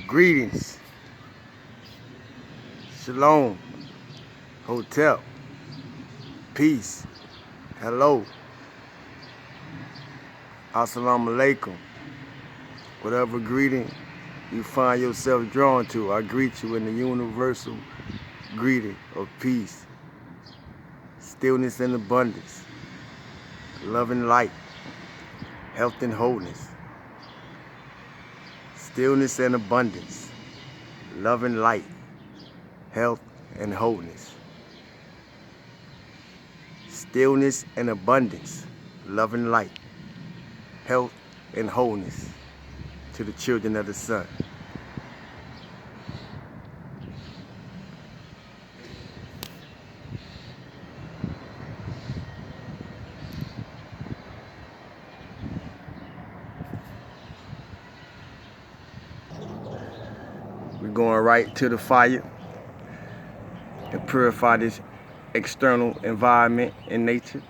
Greetings. Shalom. Hotel. Peace. Hello. Assalamu alaikum. Whatever greeting you find yourself drawn to, I greet you in the universal greeting of peace, stillness and abundance, love and light, health and wholeness. Stillness and abundance, love and light, health and wholeness. Stillness and abundance, love and light, health and wholeness to the children of the sun. We're going right to the fire and purify this external environment in nature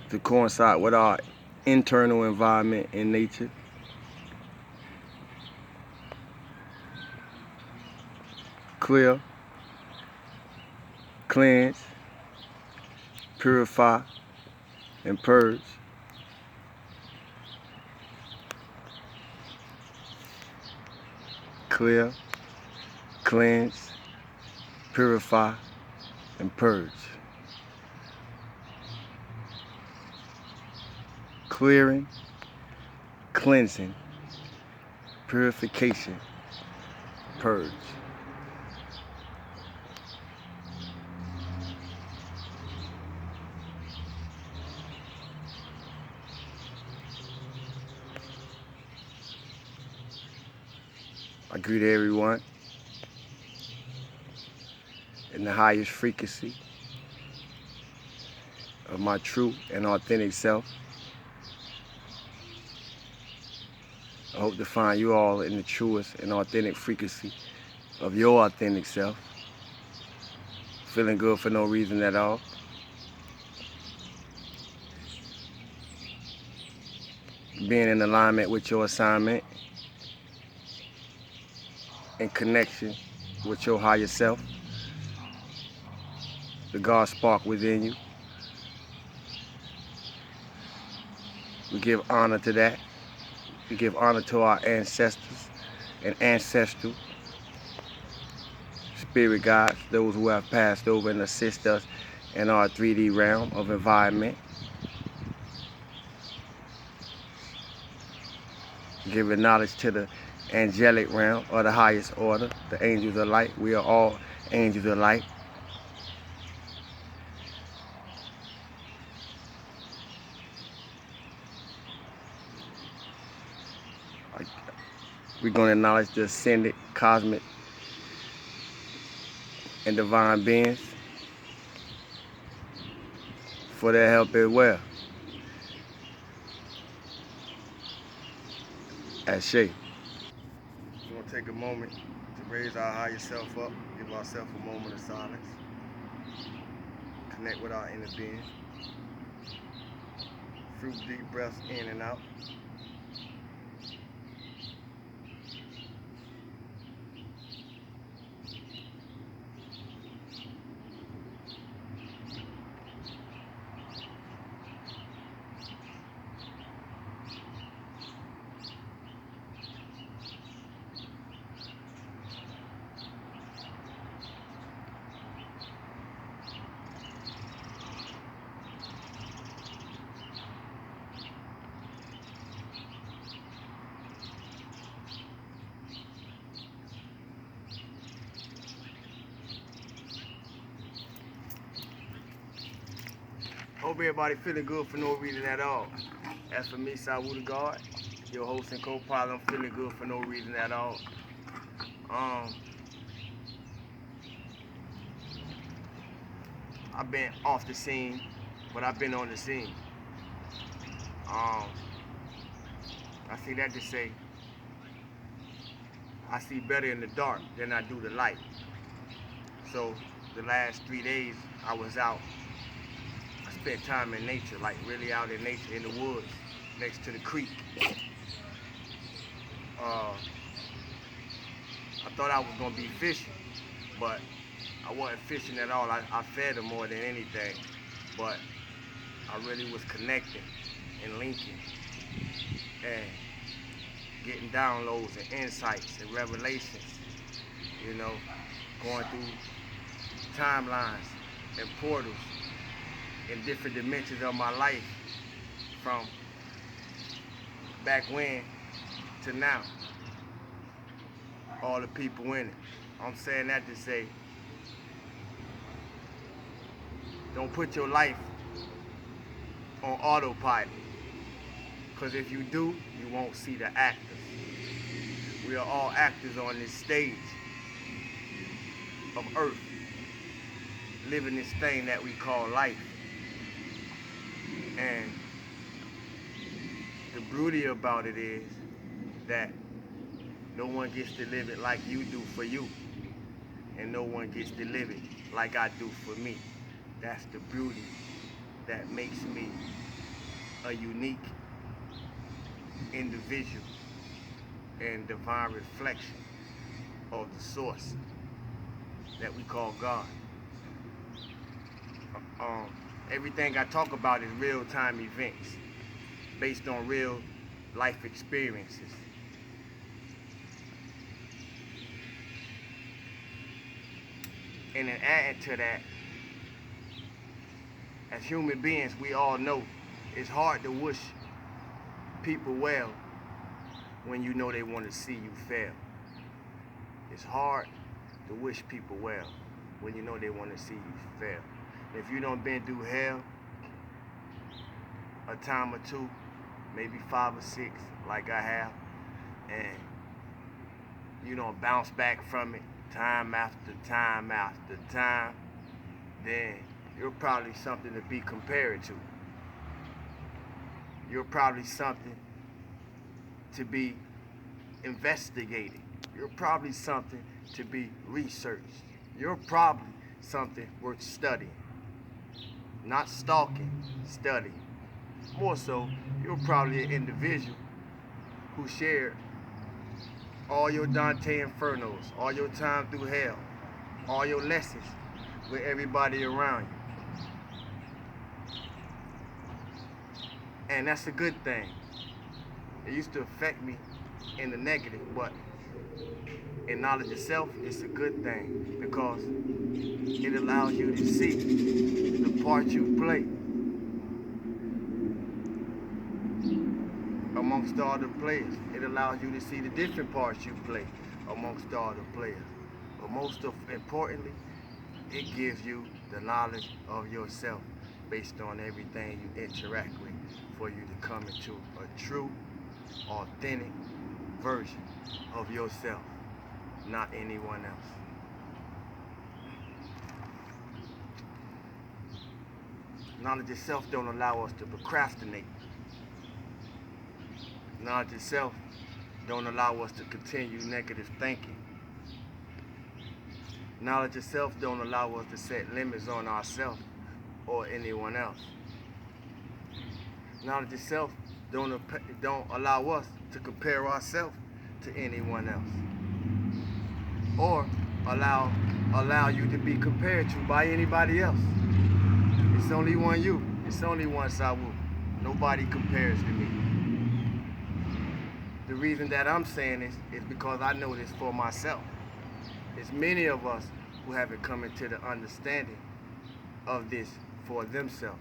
to coincide with our internal environment in nature. Clear, cleanse, purify, and purge. Clear, cleanse, purify, and purge. Clearing, cleansing, purification, purge. I greet everyone in the highest frequency of my true and authentic self. I hope to find you all in the truest and authentic frequency of your authentic self. Feeling good for no reason at all. Being in alignment with your assignment. In connection with your higher self. The God spark within you. We give honor to that. We give honor to our ancestors and ancestral spirit guides, those who have passed over and assist us in our 3D realm of environment. Giving knowledge to the angelic realm or the highest order, the angels of light. We are all angels of light. We're going to acknowledge the ascended, cosmic, and divine beings for their help as well. Ashe. We're going to take a moment to raise our higher self up, give ourselves a moment of silence, connect with our inner being. Few deep breaths in and out. Hope everybody feeling good for no reason at all. As for me, Sawu the God, your host and co-pilot, I'm feeling good for no reason at all. I've been off the scene, but I've been on the scene. I see that to say, I see better in the dark than I do the light. So the last 3 days I was out. I spent time in nature, like really out in nature, in the woods, next to the creek. I thought I was gonna be fishing, but I wasn't fishing at all. I fed them more than anything, but I really was connecting and linking and getting downloads and insights and revelations, going through timelines and portals in different dimensions of my life from back when to now. All the people in it. I'm saying that to say, don't put your life on autopilot, because if you do, you won't see the actors. We are all actors on this stage of earth, living this thing that we call life. And the beauty about it is that no one gets to live it like you do for you, and no one gets to live it like I do for me. That's the beauty that makes me a unique individual and divine reflection of the source that we call God. Everything I talk about is real-time events based on real life experiences. And in adding to that, as human beings, we all know it's hard to wish people well when you know they want to see you fail. It's hard to wish people well when you know they want to see you fail. If you done been through hell a time or two, maybe 5 or 6, like I have, and you don't bounce back from it time after time after time, then you're probably something to be compared to. You're probably something to be investigated. You're probably something to be researched. You're probably something worth studying. Not stalking, studying. More so, you're probably an individual who shared all your Dante Infernos, all your time through hell, all your lessons with everybody around you. And that's a good thing. It used to affect me in the negative, but in knowledge of self, it's a good thing because it allows you to see the part you play amongst all the players. It allows you to see the different parts you play amongst all the players. But most importantly, it gives you the knowledge of yourself based on everything you interact with for you to come into a true, authentic version of yourself, not anyone else. Knowledge of self don't allow us to procrastinate. Knowledge of self don't allow us to continue negative thinking. Knowledge of self don't allow us to set limits on ourselves or anyone else. Knowledge of self don't allow us to compare ourselves to anyone else, or allow you to be compared to by anybody else. It's only one you. It's only one Sawu. Nobody compares to me. The reason that I'm saying this is because I know this for myself. There's many of us who haven't come into the understanding of this for themselves.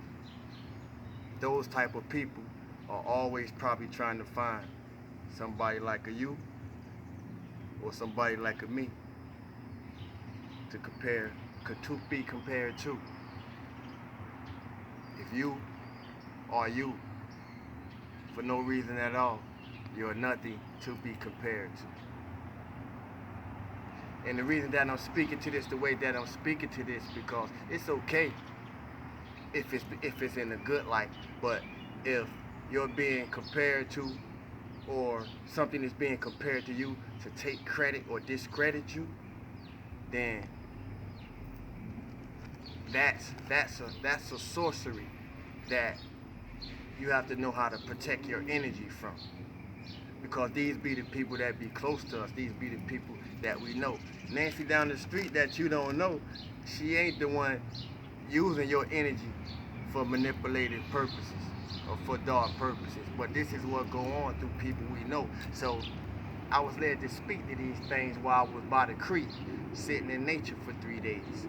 Those type of people are always probably trying to find somebody like a you or somebody like a me to be compared to. If you are you for no reason at all, you're nothing to be compared to. And the reason that I'm speaking to this the way that I'm speaking to this, because it's okay if it's in a good light, but if you're being compared to, or something is being compared to you to take credit or discredit you, then that's a sorcery that you have to know how to protect your energy from. Because these be the people that be close to us. These be the people that we know. Nancy down the street that you don't know, she ain't the one using your energy for manipulative purposes or for dark purposes. But this is what go on through people we know. So I was led to speak to these things while I was by the creek, sitting in nature for 3 days.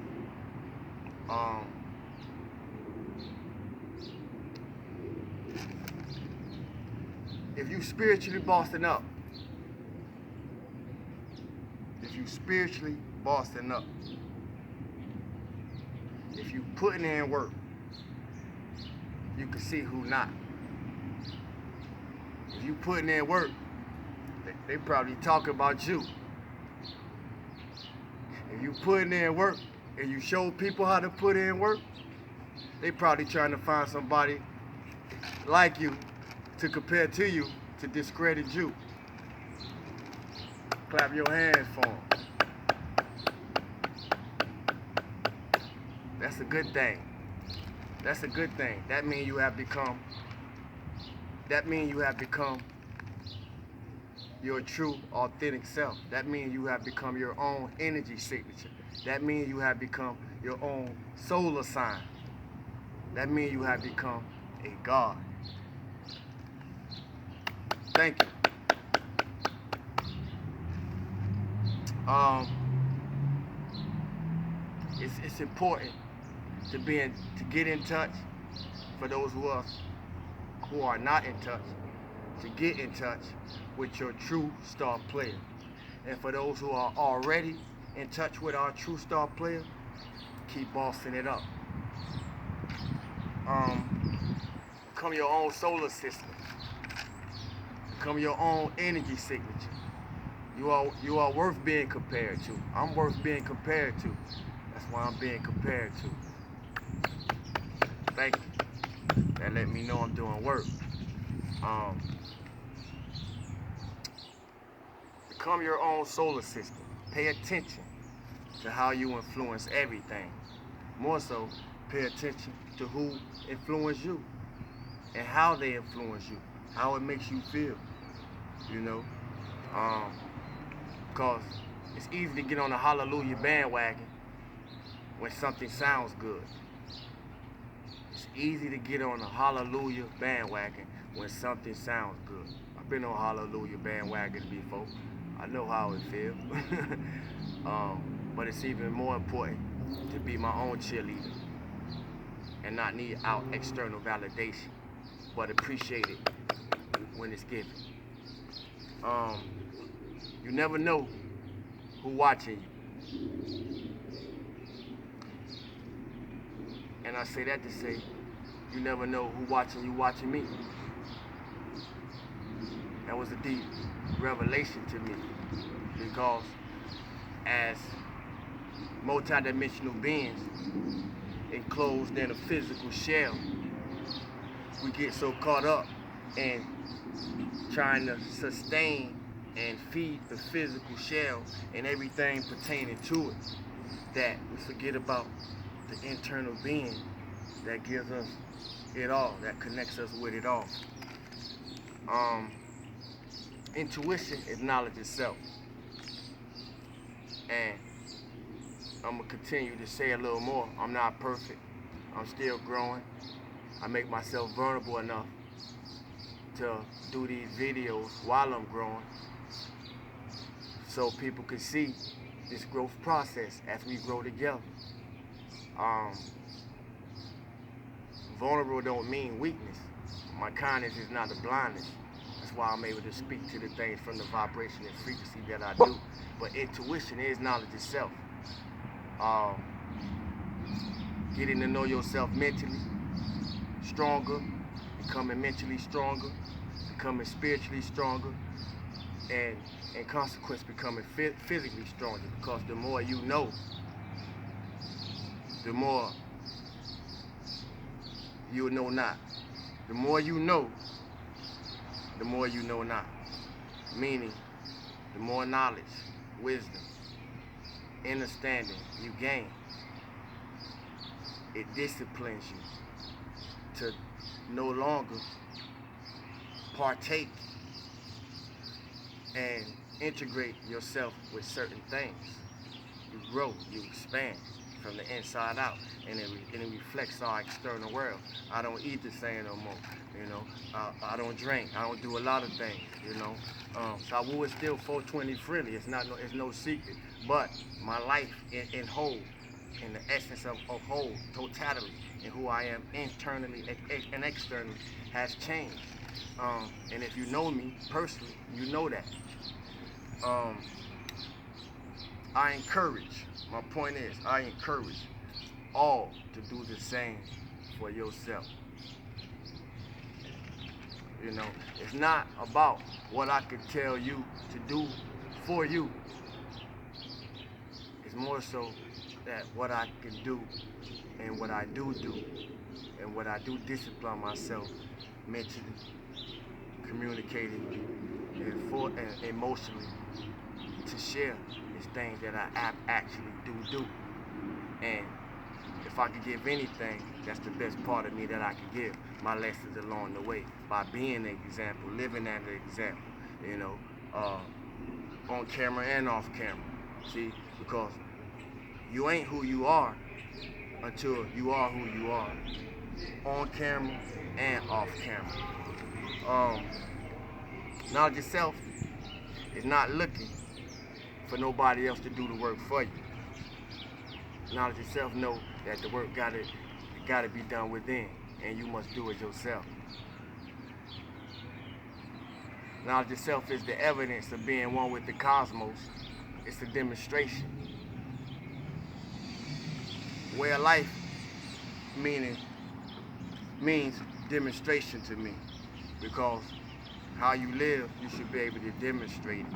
If you spiritually bossing up, if you putting in work, you can see who not. If you putting in work, they probably talk about you. If you putting in work and you show people how to put in work, they probably trying to find somebody like you to compare to you to discredit you. Clap your hands for them. That's a good thing. That's a good thing. That means you have become your true, authentic self. That means you have become your own energy signature. That means you have become your own solar sign. That means you have become a god. Thank you. It's important to get in touch. For those who are not in touch, to get in touch with your true star player. And for those who are already in touch with our true star player, keep bossing it up. Become your own solar system. Become your own energy signature. You are worth being compared to. I'm worth being compared to. That's why I'm being compared to. Thank you. That let me know I'm doing work. Become your own solar system. Pay attention to how you influence everything. More so, pay attention to who influenced you and how they influence you, how it makes you feel, you know. Because it's easy to get on a hallelujah bandwagon when something sounds good. It's easy to get on a hallelujah bandwagon when something sounds good. I've been on hallelujah bandwagon before. I know how it feels. But it's even more important to be my own cheerleader and not need out external validation, but appreciate it when it's given. You never know who watching you. And I say that to say, you never know who watching you watching me. That was a deep revelation to me, because as multidimensional beings enclosed in a physical shell, we get so caught up in trying to sustain and feed the physical shell and everything pertaining to it, that we forget about the internal being that gives us it all, that connects us with it all. Intuition is knowledge itself. And I'm gonna continue to say a little more. I'm not perfect. I'm still growing. I make myself vulnerable enough to do these videos while I'm growing, so people can see this growth process as we grow together. Vulnerable don't mean weakness. My kindness is not a blindness. That's why I'm able to speak to the things from the vibration and frequency that I do. But intuition is knowledge itself. Getting to know yourself mentally stronger, becoming mentally stronger, becoming spiritually stronger, and in consequence becoming physically stronger. Because the more you know, the more you'll know not. The more you know, the more you know not. Meaning, the more knowledge, wisdom, understanding you gain, it disciplines you to no longer partake and integrate yourself with certain things. You grow, you expand from the inside out, and it reflects our external world. I don't eat the same no more, you know. I don't drink. I don't do a lot of things, you know. So I would still 420 freely. It's no secret. But my life in whole, in the essence of whole, totality, and who I am internally and externally has changed. And if you know me personally, you know that. I encourage, my point is, I encourage all to do the same for yourself. You know, it's not about what I could tell you to do for you. It's more so that what I can do and what I do and what I do discipline myself mentally, communicating, and emotionally to share is things that I actually do. And if I could give anything, that's the best part of me that I could give. My lessons along the way by being an example, living as an example, you know, on camera and off camera. See, because you ain't who you are until you are who you are, on camera and off camera. Knowledge yourself is not looking for nobody else to do the work for you. Knowledge yourself know that the work gotta be done within, and you must do it yourself. Knowledge yourself is the evidence of being one with the cosmos. It's a demonstration. Way of life means demonstration to me, because how you live, you should be able to demonstrate it.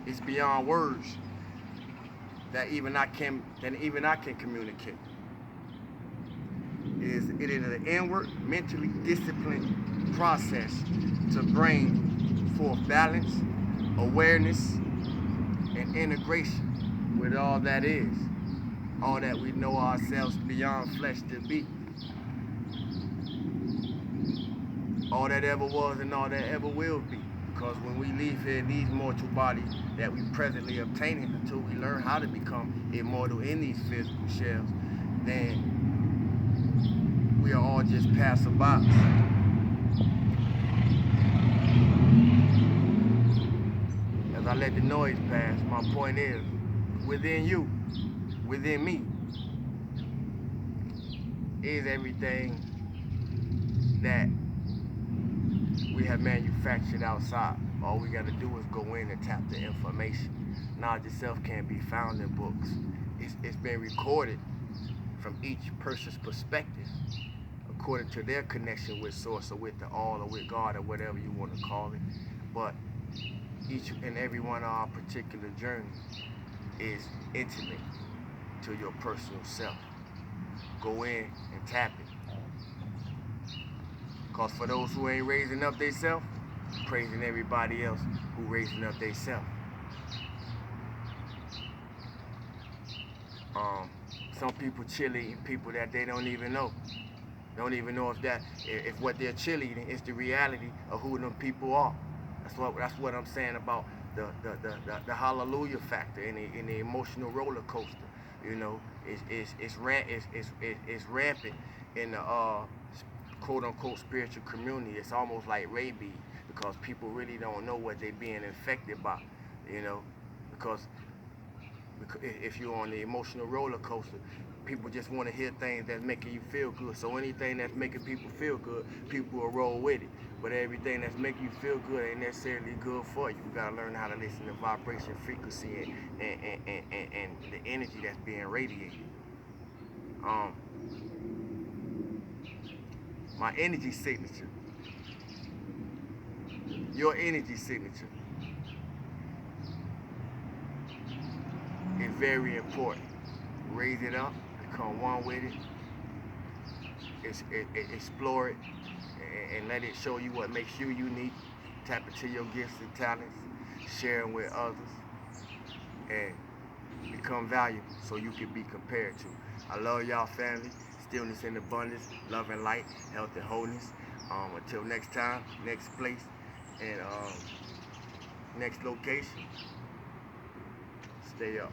It's beyond words that even I can communicate. It is an inward, mentally disciplined process to bring forth balance, awareness, and integration with all that is, all that we know ourselves beyond flesh to be, all that ever was and all that ever will be. Because when we leave here in these mortal bodies that we presently obtaining, until we learn how to become immortal in these physical shells, then we are all just passerbys. As I let the noise pass, my point is, within you, within me, is everything that we have manufactured outside. All we got to do is go in and tap the information. Knowledge itself can't be found in books. It's been recorded from each person's perspective, according to their connection with Source or with the All or with God or whatever you want to call it. But each and every one of our particular journey is intimate to your personal self. Go in and tap it. Because for those who ain't raising up they self, praising everybody else who raising up they self. Some people cheerleading people that they don't even know. Don't even know if what they're cheerleading is the reality of who them people are. That's what I'm saying about the hallelujah factor in the emotional roller coaster. You know, it's rampant in the quote unquote spiritual community. It's almost like rabies, because people really don't know what they're being infected by. You know, because if you're on the emotional roller coaster, people just want to hear things that's making you feel good. So anything that's making people feel good, people will roll with it. But everything that's making you feel good ain't necessarily good for you. You gotta learn how to listen to vibration, frequency, and the energy that's being radiated. My energy signature, your energy signature, is very important. Raise it up, become one with it, explore it, and let it show you what makes you unique. Tap into your gifts and talents, share them with others, and become valuable so you can be compared to. I love y'all, family. stillness and abundance, love and light, health and wholeness. Until next time, next place, and next location, stay up.